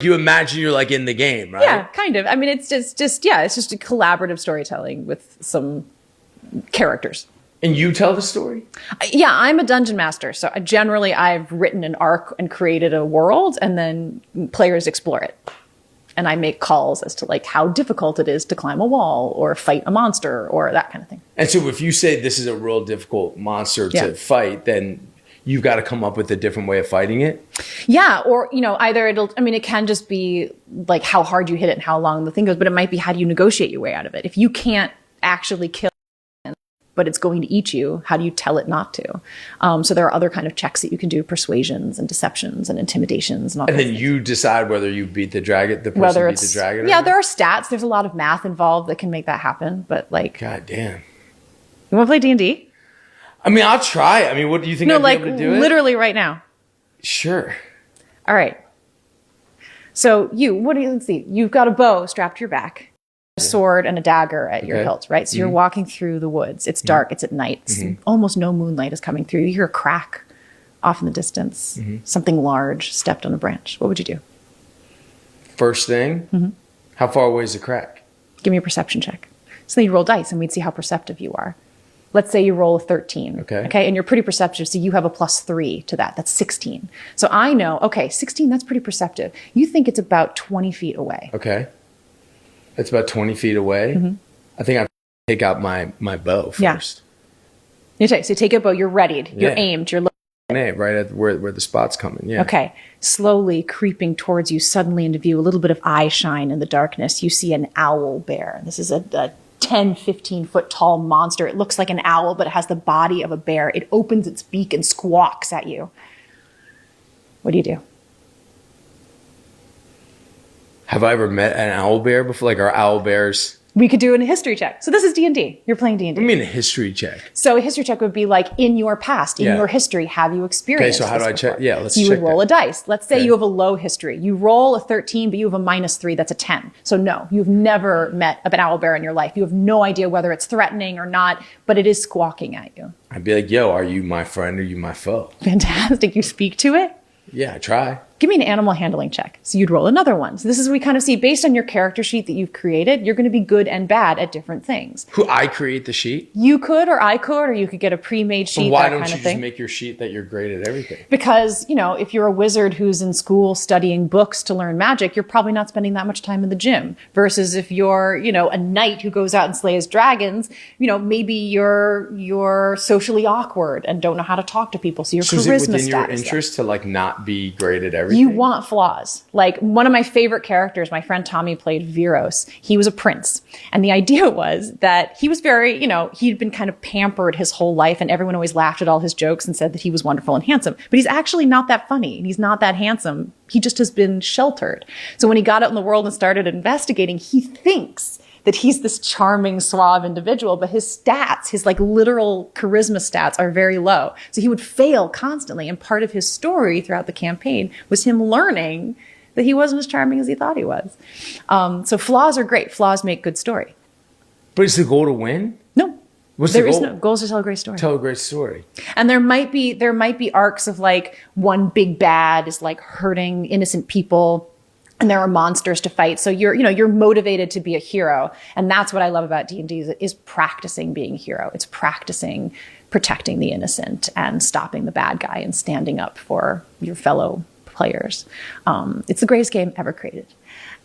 You imagine you're like in the game, right? Yeah, kind of. I mean, it's just it's just a collaborative storytelling with some characters. And you tell the story? Yeah, I'm a dungeon master. So generally I've written an arc and created a world, and then players explore it. And I make calls as to like how difficult it is to climb a wall or fight a monster or that kind of thing. And so if you say this is a real difficult monster to fight, then you've got to come up with a different way of fighting it? Yeah, or, either it can just be like how hard you hit it and how long the thing goes, but it might be how do you negotiate your way out of it? If you can't actually kill it, but it's going to eat you, how do you tell it not to? So there are other kind of checks that you can do, persuasions and deceptions and intimidations and all. And then you decide whether you beat the dragon, the person beat the dragon. Yeah, there are stats. There's a lot of math involved that can make that happen. But like, God damn, you want to play D&D? I mean, I'll try. I mean, what do you think? I'd be able to do it? Literally right now. Sure. All right. So let's see. You've got a bow strapped to your back. A sword and a dagger at your hilt, right? So you're walking through the woods. It's dark. It's at night. Almost no moonlight is coming through. You hear a crack off in the distance. Something large stepped on a branch. What would you do? First thing, how far away is the crack? Give me a perception check. So then you roll dice and we'd see how perceptive you are. Let's say you roll a 13. Okay. And you're pretty perceptive. So you have a +3 to that. That's 16. So I know, 16, that's pretty perceptive. You think it's about 20 feet away. Okay. It's about 20 feet away. I think I have to take out my bow first. Yeah. So you take a bow, you're readied, you're aimed, you're looking. Right at where the spot's coming. Yeah. Okay. Slowly creeping towards you, suddenly into view, a little bit of eye shine in the darkness. You see an owl bear. This is a 10, 15 foot tall monster. It looks like an owl, but it has the body of a bear. It opens its beak and squawks at you. What do you do? Have I ever met an owl bear before? Like, are owl bears? We could do a history check. So this is D&D. You're playing D&D. What do you mean a history check? So a history check would be like, in your past, in your history, have you experienced Okay, so how do I check? Yeah, let's check. You would roll a dice. Let's say you have a low history. You roll a 13, but you have a -3. That's a 10. So no, you've never met an owl bear in your life. You have no idea whether it's threatening or not, but it is squawking at you. I'd be like, yo, are you my friend or are you my foe? Fantastic. You speak to it? Yeah, I try. Give me an animal handling check. So you'd roll another one. So this is, we kind of see, based on your character sheet that you've created, you're going to be good and bad at different things. Who, I create the sheet? You could, or I could, or you could get a pre-made sheet. But why don't you just make your sheet that you're great at everything? Because, if you're a wizard who's in school studying books to learn magic, you're probably not spending that much time in the gym. Versus if you're, a knight who goes out and slays dragons, maybe you're socially awkward and don't know how to talk to people. So your charisma is it within your interest to like not be great at everything? You want flaws. Like one of my favorite characters, my friend Tommy played Viros. He was a prince. And the idea was that he was very, he'd been kind of pampered his whole life and everyone always laughed at all his jokes and said that he was wonderful and handsome. But he's actually not that funny and he's not that handsome. He just has been sheltered. So when he got out in the world and started investigating, he thinks that he's this charming, suave individual, but his stats, his like literal charisma stats are very low. So he would fail constantly. And part of his story throughout the campaign was him learning that he wasn't as charming as he thought he was. So flaws are great. Flaws make good story. But is the goal to win? No. What's the goal? There is no goal is to tell a great story. Tell a great story. And there might be arcs of like one big bad is like hurting innocent people. And there are monsters to fight. So you're motivated to be a hero. And that's what I love about D&D is practicing being a hero. It's practicing protecting the innocent and stopping the bad guy and standing up for your fellow players. It's the greatest game ever created.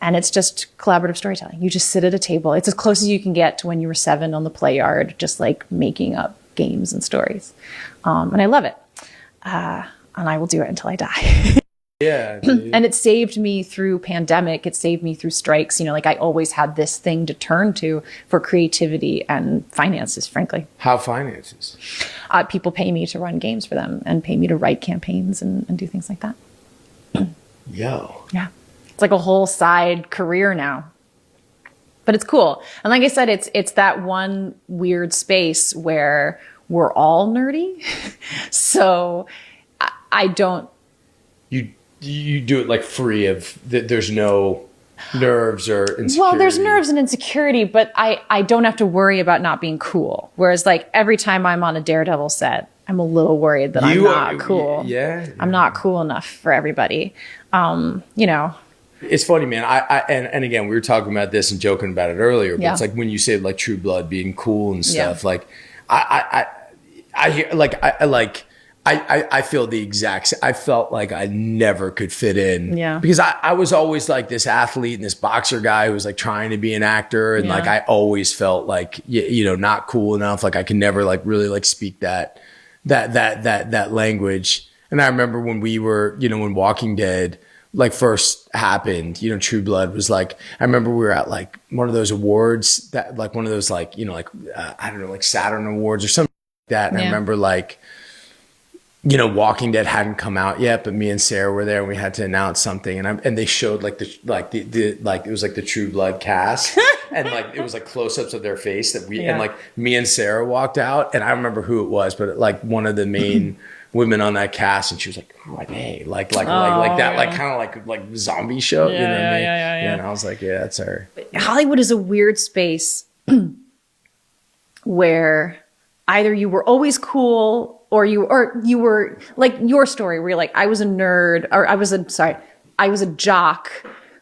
And it's just collaborative storytelling. You just sit at a table. It's as close as you can get to when you were 7 on the play yard, just like making up games and stories. And I love it. And I will do it until I die. Yeah. And it saved me through pandemic. It saved me through strikes. Like I always had this thing to turn to for creativity and finances, frankly. How finances? People pay me to run games for them and pay me to write campaigns and do things like that. Yo. Yeah. It's like a whole side career now. But it's cool. And like I said, it's that one weird space where we're all nerdy. So I don't... You do it like free of, there's no nerves or insecurity. Well, there's nerves and insecurity, but I don't have to worry about not being cool. Whereas like every time I'm on a Daredevil set, I'm a little worried that I'm not cool. Yeah. I'm not cool enough for everybody. It's funny, man. And again, we were talking about this and joking about it earlier, but Yeah. it's like when you say like True Blood being cool and stuff, Yeah. like I hear I feel the exact I felt like I never could fit in. Yeah. Because I was always like this athlete and this boxer guy who was like trying to be an actor. And Yeah. like I always felt like not cool enough. Like I could never like really like speak that language. And I remember when we were, when Walking Dead like first happened, True Blood was like, I remember we were at like one of those awards that like one of those like, I don't know, like Saturn Awards or something like that. And I Yeah. remember like, Walking Dead hadn't come out yet, but me and Sarah were there and we had to announce something. And they showed like the it was like the True Blood cast and like, it was like close-ups of their face that and like me and Sarah walked out and I don't remember who it was, but like one of the main women on that cast, and she was like, "Who are they?" Like that, like kind of like zombie show, you know what I mean? Yeah. And I was like, "Yeah, that's her." Hollywood is a weird space where either you were always cool or you were like your story where you're like, I was a nerd, or I was a jock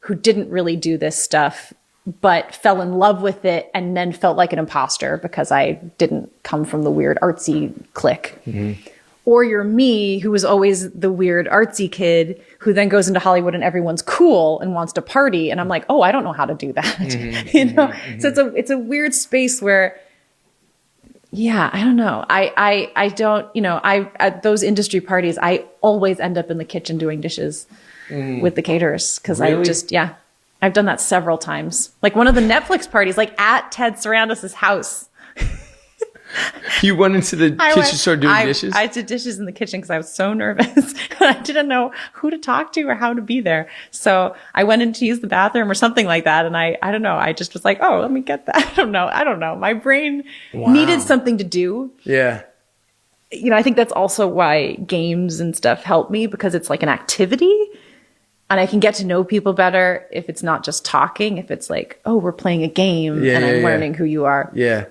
who didn't really do this stuff, but fell in love with it and then felt like an imposter because I didn't come from the weird artsy clique. Mm-hmm. Or you're me, who was always the weird artsy kid who then goes into Hollywood and everyone's cool and wants to party. And I'm like, oh, I don't know how to do that. Mm-hmm. Mm-hmm. So it's a weird space where, yeah, I don't know. I don't, at those industry parties, I always end up in the kitchen doing dishes with the caterers. Cause really? I've done that several times. Like one of the Netflix parties, like at Ted Sarandis' house. You went into the kitchen, started doing dishes? I did dishes in the kitchen because I was so nervous. I didn't know who to talk to or how to be there. So I went in to use the bathroom or something like that. And I don't know. I just was like, oh, let me get that. I don't know. My brain needed something to do. Yeah. I think that's also why games and stuff help me, because it's like an activity. And I can get to know people better if it's not just talking. If it's like, oh, we're playing a game and I'm learning who you are. Yeah.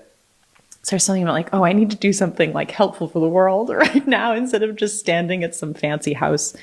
So there's something about like, oh, I need to do something like helpful for the world right now instead of just standing at some fancy house